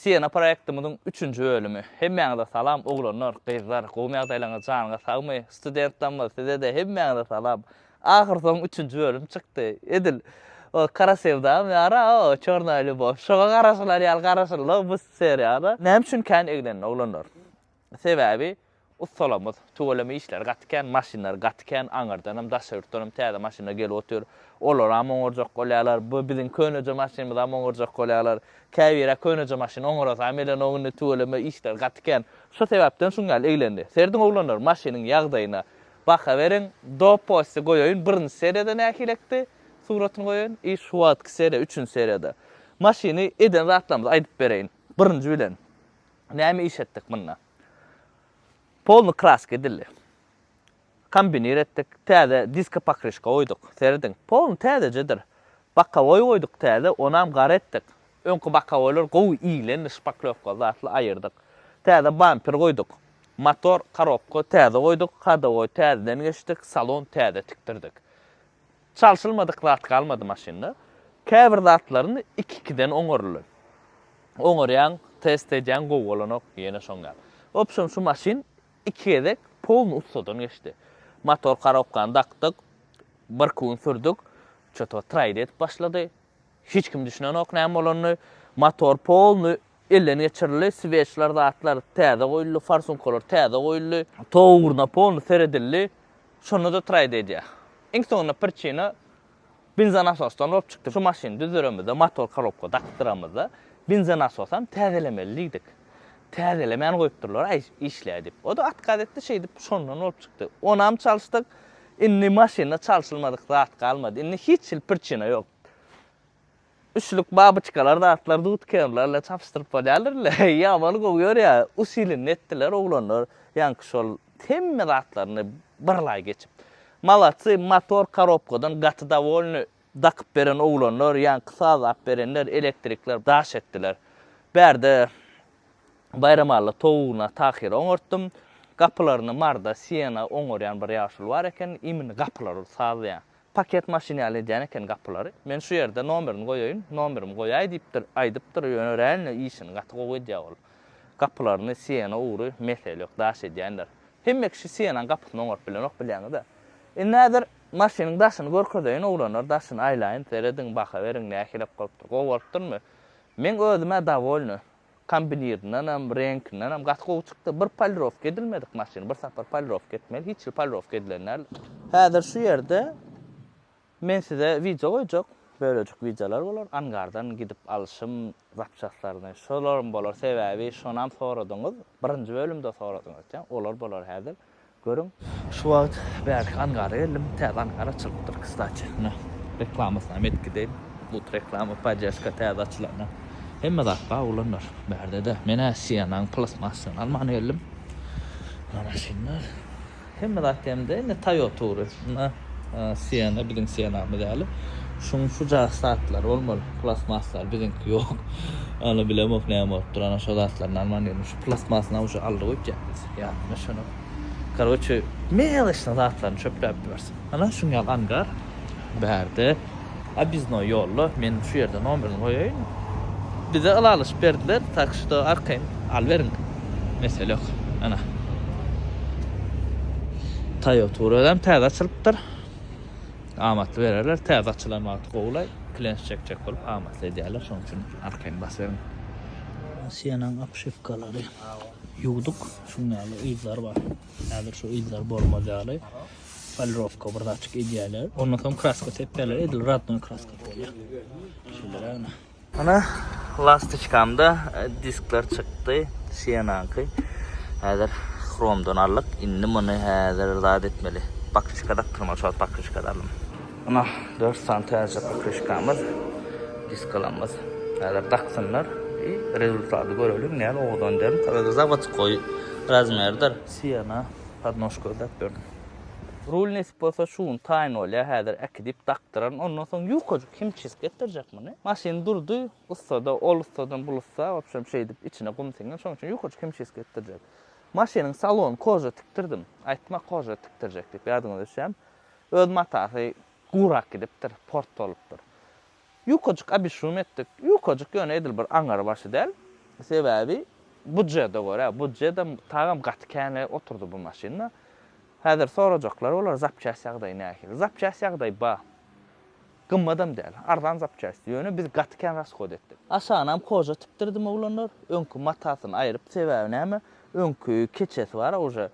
Siyana proyektimizin 3-nji bölümi. Hemmeňize salam oglanlar, gyzlar, gowy ýagdaýlaryňyza janyňyza sagmy, studentlarymyz, size-de hemmeňize salam. Ahir soň 3-nji bölüm çykdy. Edil o Kara Sevdam ýara o Çorna Lubov. Şoga garaşylar ýaly garaşylar bu seriýada. Näme üçin kän eglen oglanlar? Sebäbi ustalamyz tuwlamy işler gatken, maşinler gatken, aňardanam daşyrtdanam täze maşina gelip otur. Olar am oňarjak bolýarlar. Bu biziň köneje maşinymyz am oňarjak bolýarlar. Käbira köneje maşina oňaras amelen oňuny tuwlamy işler gatken. Şo sebäpden şuňal eglendi. Serdiň oglanlar maşiniň ýagdaýyna baka beriň, do post goýoýun. Birinji seriýada näkilekdi? Suratyny goýun. Şu wagtky seriýa 3-nji seriýada. Maşiny eden ratlamyz aýdyp bereýin. Birinji bilen. Näme iş etdik munna? Polny krask edildi. Kombinir etdik. Täze diska pakrışka oýduk. Serdiň. Polny täzejedir. Bakka oýduk täze, onam gar etdik. Öňkü bakka oýlar gowy iýlen şpaklovka zatly aýyrdyk. Täze bumper goýduk. Motor, korobka täze goýduk. Hadowy täzeden geçdik. Salon täze tikdirdik. Çalşylmadyk zat galmady maşynda. Käbir zatlaryny 2-2den oňorly. Oňorýan, test edýän gowy bolanok ýene şoňa. Opşon şu maşyn 2 edek polny ustadan geçdi. Motor korobkany takdyk. Bir gün sürdük. Çöto traýd etip başlady. Hiç kim düşünen ok näme bolany. Motor polny elden geçirildi. Switchler zatlar täze goýuldy, farsunkolar täze goýuldy. Towurna polny seredildi. Şonu da traýd edýär. Iň soňunda prичина benzin asosdan olup çykdy. Şu maşyny düzüremizde motor korobka takdyramyzda benzin asosam täzelemeliydik. Täzelemän goýupdyrlar, işlädip. O da atgadetli şey dip şondan olup çykdy. Onam çalşdyk. Inni maşyna çalşylmadyk zat galmady. Inni hiç prичина ýok. Üçlük babyçkalar da atlar dutkenlerle çapşdyryp bolýarlar. Ýaman goýýar ýa. Usilini etdiler oglanlar. Ýanky şol hemme zatlaryny birlaý geçip. Malatsy motor korobkadan gaty dawolny dakyp beren oglanlar, ýanky sazap berenler, elektrikler daş etdiler. Berde bayramalla towuna tahyr oňortdum. Gapylaryny marda siyana oňorýan bir ýaşul bar eken, imini gapylary sazýan. Paket maşinaly edýän eken gapylary. Men şu ýerde nomerini goýaýyn, nomerimi goýaý diýipdir, aýdypdyr, ýöneräň işini gaty goýdýar ol. Gapylaryny siyana uğru mesele ýok, daş edýänler. Hemme kişi siyanan gapysyny oňorp bilen ok bilýäňiz. Näder maşynyň daşyny görkezýän oglanlar daşyny aýlaýyn, serediň baka beriň näkilep goýupdyr. Gowurtdyrmy? Men özüme dawolny. Kombinirdenam, renkdenam gaty gowy çykdy. Bir polirovka edilmedik maşyny. Bir sapar polirovka etmeli, hiç polirovka edilenler. Häzir şu ýerde men size video goýjak. Bölecik videolar bolar. Angardan gidip alşym zapçaklaryny. Şolar bolar sebäbi şonam soradyňyz. Birinji bölümde soradyňyz. Olar bolar häzir. Görün. Şu wagt belki angara geldim. Täze angara çylypdyr kısaça. Reklamasyna etkideýin. Bu reklama pajaska täze açylanlar. Hemme zatba olanlar. Berde de mena siyanan plasmasyn almany geldim. Maşynlar. Hemme zatymda ne Toyota ury. Siyana biziň siyanamy däli. Şuň şu saatlar bolmaly. Plasmaslar biziňki ýok. Ana bilemok näme bolupdyr. Ana şu zatlaryny almany geldim. Şu plasmasyny uşa aldy goýupjapyz. Ýa, şonu. Korоче, meleşne zatlaryny çöpläp bersin. Ana şuňal angar berde abizno ýollu. Men şu ýerde nomerini goýaýyn. Bize alalış berdiler, takşda arkayın, al verin. Mesele yok. Ana. Toyota uğradan täze açılıpdyr. Amatly bererler, täze açylan wagt gowlay, klens çekçek bolup amatly edýärler, şoň üçin arkayyn bas verin. Siyanan apşefkalary ýuwduk, şuňaly ýyzlar bar. Häzir şu ýyzlar bolmajaly. Polirovka bir açyk edýärler. Ondan soň kraska tepberler, edil radnoy kraska bolýar. Şulara ana. Ana lastiçkamda diskler çykdy, siyananky. Häzir chromdan aldyk. Indi muny häzir zat etmeli. Pakrışka daktyrma, şu pakrışka dalym. Ana 4 santimetre pakrışkamyz, disklarymiz. Häzir taksynlar. Rezultaty görelim. Näme ogdan derim. Tabii zavatskoy razmerdir. Siyana podnoshka dap berdim. Rul nesip bolsa şuň taýyn bolýar, häzir ekidip takdyran, ondan soň ýukajuk kim çizgi etdirjek muny. Maşyn durdy, ustada, ol ustadan bulsa, opşam şey dip içine gumsyňa, şoň üçin ýukajuk kim çizgi etdirjek. Maşynyň salon koja tikdirdim. Aýtma koja tikdirjek dip ýadyňyza düşýär. Öz matasy gurak gidipdir, port bolupdyr. Ýukajuk abişum etdik. Ýukajuk ýöne edil bir aňar başy däl. Sebebi budjete göre, budjete tağam gatkane oturdu bu maşinna. Häzir sorajaklar, olar zapças ýagdaý nähili. Zapças ýagdaý ba. Gymmadam däl, ardan zapças. Ýöne biz gatkan raskod etdik. Aşanam koja tipdirdim oglanlar, öňkü matasyny aýryp sebebi näme? Öňkü keçesi bar, oja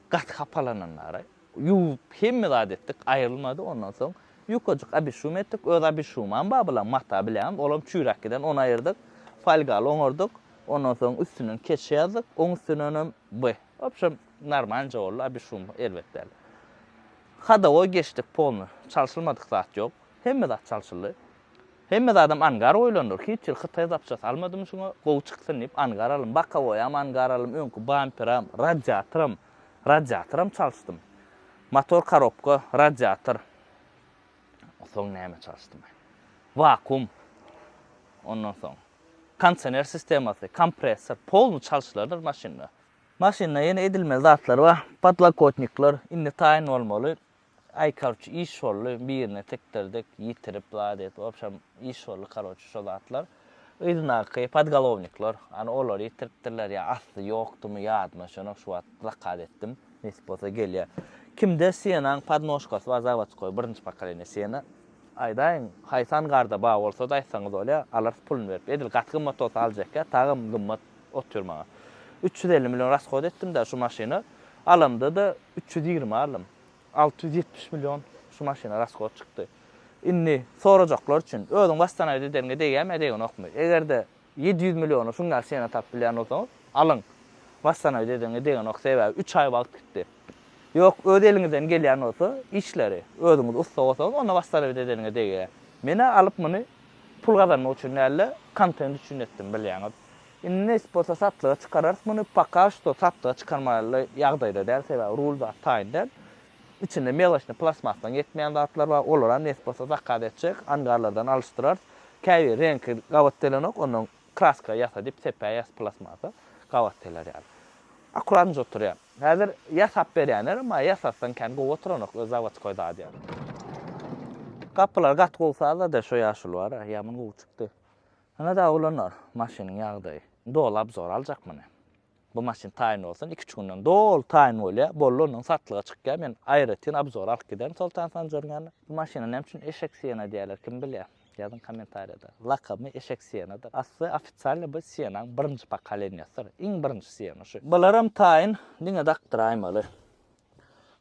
gat kapalananlar. Yu hemme zat etdik, aýrylmady ondan soň. Ýukajyk abişum etdik, öz abişumam ba bilen mata bilen, olam çüýrekden onu aýyrdyk. Falgaly oňardyk. Ondan soň üstünden keçe ýazdyk, oň üstünden bu. Opşam normalca boldy, abişum elbetde. Hada o geçdik polnu. Çalışılmadyk zat ýok. Hemme zat çalışyly. Hemme adam angar oýlandyr. Hiç ýyl Hytaý zapças almadym şoňa gowy çyksyn diýip angar alym. Baka boýam, angar alym, öňkü bamperam, radiatoram çalışdym. Motor korobka, radiator. Soň näme çalışdym? Vakum. Ondan soň kondisioner sistemasy, kompressor, polnu çalışylardyr maşinna. Maşinna ýene edilmez zatlar bar, podlakotnikler, indi taýin bolmaly. Aýkarçy iş bolly, birine tektirdik, ýitirip ladet, opşam iş bolly karoçy şol zatlar. Ýynaky podgolovnikler, ani olar ýitiripdirler ýa asly ýokdumy ýadma, şonu şu wagt lakad etdim. Nesbolsa gelýär. Kimde Siena'nın podnoşkasy bar, zavodskoy birinji pokoleniýa Siena. Aýdaýyn, haýsan garda ba bolsa da aýtsaňyz bolýar, alar pulny berip, edil gatky motor aljak, tagym gymmat oturmaga. 350 milyon raskod etdim şu maşyny. Alymda da 320 alym. 670 milyon şu maşyna raskod çykdy. Indi sorajaklar üçin özüň bastanaý ederiňe degem, edegen okmy. Egerde 700 milyonu şuňa sena tap bilýän bolsaňyz, alyň. Bastanaý ederiňe degen ok sebäbi 3 aý wagt gitdi. Yok, öz eliňizden gelýän bolsa, işleri özüňiz usta bolsaňyz, onda bastanaý ederiňe dege. Mene alyp muny pul gazanmak üçin näle kontent üçin etdim bilýäňiz. Indi nesbolsa satlyga çykarar, muny paka şo satlyga çykarmaly ýagdaýda däl sebäbi rul zat taýindan. İçinde melaçny plasmasdan yetmeýän zatlar bar, olaram nesbolsa zakad etjek, angarlardan alışdyrar. Käbi renki gawatdelenok, onuň kraska ýasa diýip sepä ýas plasmasy gawatdeler ýaly. Akuratynja oturýar. Häzir ýasap berýänler, ama ýasatsan kän gowy oturanok öz zawodskoy da diýär. Kapylar gat bolsa da şo ýaşyl bar, ýamyn gowy çykdy. Ana da ulanlar maşynyň ýagdaýy. Dolap zor aljak mene. Bu maşyn taýin bolsa 2-3 günden dol taýin bolýar. Bollanyň satlyga çykýar. Men aýratyn abzor alyp giderim Sultan Sanjurgany. Bu maşyna näme üçin eşek Siena diýerler, kim bilýär? Ýazyn kommentariýada. Lakaby eşek Sienadyr. Asly ofitsialny bu Sienanyň birinji pokoleniýasydyr. Iň birinji Siena şu. Bularam taýin diňe daktyraýmaly.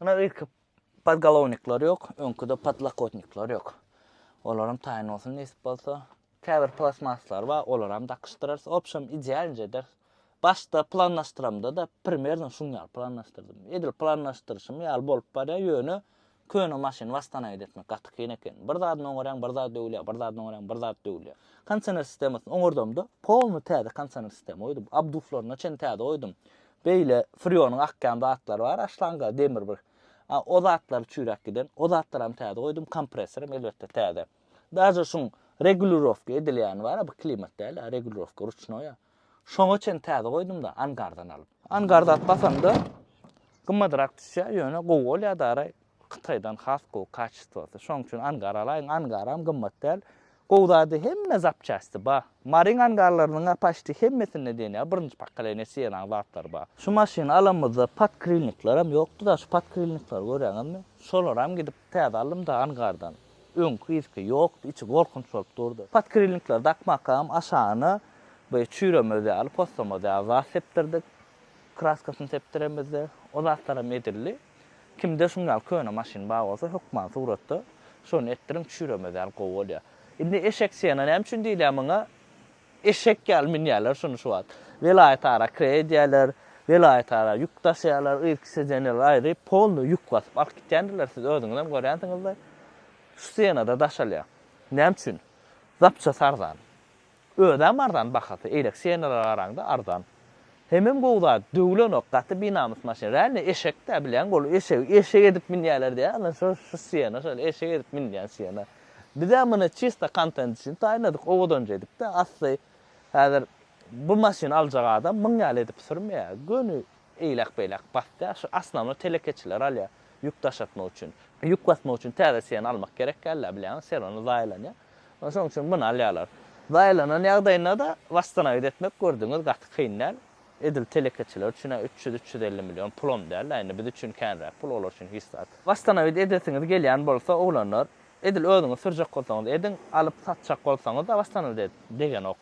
Ana ilk podgolovnikler ýok, öňküde podlakotnikler ýok. Olaram taýin bolsun nesip bolsa, käbir plasmaslar bar, olaram dakışdyrar. Opşam idealjedir. Başta planlaşdyramda da primerden şuňa planlaşdyrdım. Edil planlaşdyrşym ýaly bolup barýar, ýöne köne maşyn wastanaý etmek gatky eken. Bir zadyny oňarýan, bir zady döwülýär, bir zadyny oňarýan, bir zady döwülýär. Kondisioner sistemasyny oňardymda, polny täze kondisioner sistema oýdum. Abduflaryna çen täze oýdum. Beýle freonyň akkan zatlar bar, aşlanga demir bir. O zatlar çüýrek giden, o zatlaram täze oýdum, kompressorum elbetde täze. Daja şuň regulirovka edilýän bar, bu klimat däl, regulirovka ruchnoya. Şoňa çen täze oýdum da angardan alyp. Angarda atmasam da gymmadyrak düşýär, ýöne gowy bolýar da Hytaýdan has gowy kaçystysy. Şoň üçin angar alaýyn, angaram gymmat däl. Gowdady hemme zapçasty ba. Marin angarlarynyň paşty hemmesini diýär, birinji pokoleniýa Sienanyň zatlary ba. Şu maşyny alamyzda podkrilniklerim ýokdy da, şu podkrilnikler görýäňizmi? Şolaram gidip täze alym da angardan. Öňkü ýeski ýokdy, içi gorkunç bolup durdy. Podkrilnikler dakmakam aşagyny böyle çüýremede alyp postamada zat sepdirdik. Kraskasyny sepdiremizde, o zatlara edildi. Kimde şuňal köne maşyn bar bolsa, hukman suratda şonu etdirim çüýremede alyp gowy bolýar. Indi eşek Siena näme üçin diýilýär muňa? Eşek gelminýärler şunu şu wagt. Velayet ara krediýärler, velayet ara ýük taşýarlar, ilk sejenler aýry polny ýük basyp alyp gitýändirler, siz özüňizem görýänsiňizler. Şu Sienada daşalýar. Näme üçin? Zapça sarzan. Ödem ardan bahasy, eýlek Sienalar araňda ardan. Hemem gowda döwlen okgaty binamyz maşyn. Räne eşek de bilen bol eşek edip minýärler diýär. Ana şu Siena, şol eşek edip minýän Siena. Bize muny çista kontent üçin taýnadyk, owadan jedik de asly häzir bu maşyn aljak adam 1000 ýyl edip sürmeýär. Gönü eýlek-beýlek basdy, şu asnamy telekeçiler alýar ýük taşatmak üçin. Ýük basmak üçin täze Siena almak gerek gäller bilen, serony zaýlanýar. Şoň üçin muny alýarlar. Daýlanan ýagdaýynda da wastanaýyt etmek gördüňiz gaty kynýar. Edil telekeçiler üçin 300-350 milyon pulum däl. Aýny biz üçin känrä pul olar üçin hissat. Wastanaýyt edesiňiz gelýän bolsa oglanlar, edil özüňiz sürjek bolsaňyz, edin alyp satjak bolsaňyz da wastanaýyt degen ok.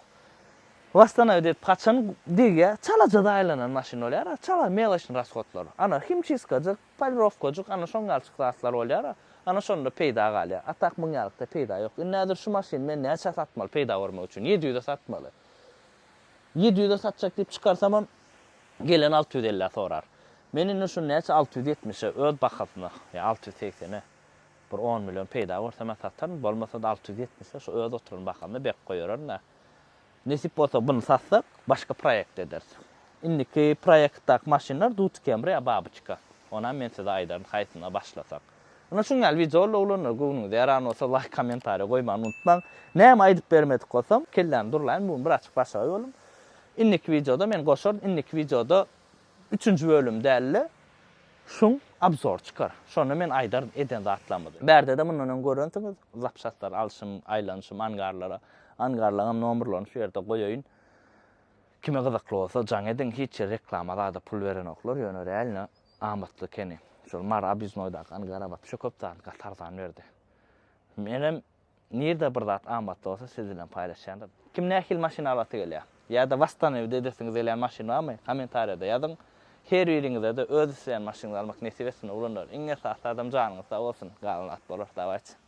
Wastanaýyt paçan dige çalaja daýlanan maşyn bolýar, çala meýleşin rasxotlar. Ana himçiskajyk, palirovkajyk, ana şoňalçyk raslar bolýar. Ana şonda peýda galýar. Atak muňalykda peýda ýok. Nädir şu maşyn men näçe satmaly peýda bermek üçin? 700-de satmaly. 700'de satacak deyip çıkarsam gelen 650 sorar. Menin şu näçe 670'e öz bakasyna, ya 680'e bir 10 milyon peýda bolsa men satarym, bolmasa da 670'e şu öz oturun bakamda bek goýarar da. Nesip bolsa bunu satsak başka proýekt edersin. Indiki proýektdaki maşinlar Dutskemre ya Babyçka. Ona men size aýdaryn haýsyna başlasak. Ana şuňal videolar ulanlar göwnüňizde ýaran bolsa like, kommentariýa goýmagy unutmaň. Näme aýdyp bermedik bolsam, kelläň durlaýyn, bunu bir açyk başlaýy bolum. İnniki videoda men goşar, inniki videoda 3-nji bölüm däli şuň abzor çykar. Şonu men aýdar eden zatlamady. Berde de mundan görüntüňiz, zapşatlar alşym, aýlanşym angarlara, angarlaryň nomerlerini şu ýerde goýaýyn. Kime gyzykly bolsa, jaň edin hiç reklamada da pul beren oklar ýöne realna amatly keni. Şol mar abiznoýdaky angara bat şu köp zat tarzan berdi. Menem nirde bir zat amatly bolsa siz bilen paýlaşýandy. Kim nähil maşina alaty gelýär? Ya da wastanaýyp edesiňiz elän maşina barmy? Kommentariýada ýazyň. Her ýeriňizde de öz isleýän maşyna almak nesip etsin ulanlar. Iňe sağ adam janyňyz sağ bolsun. Galan at bolar dawaç.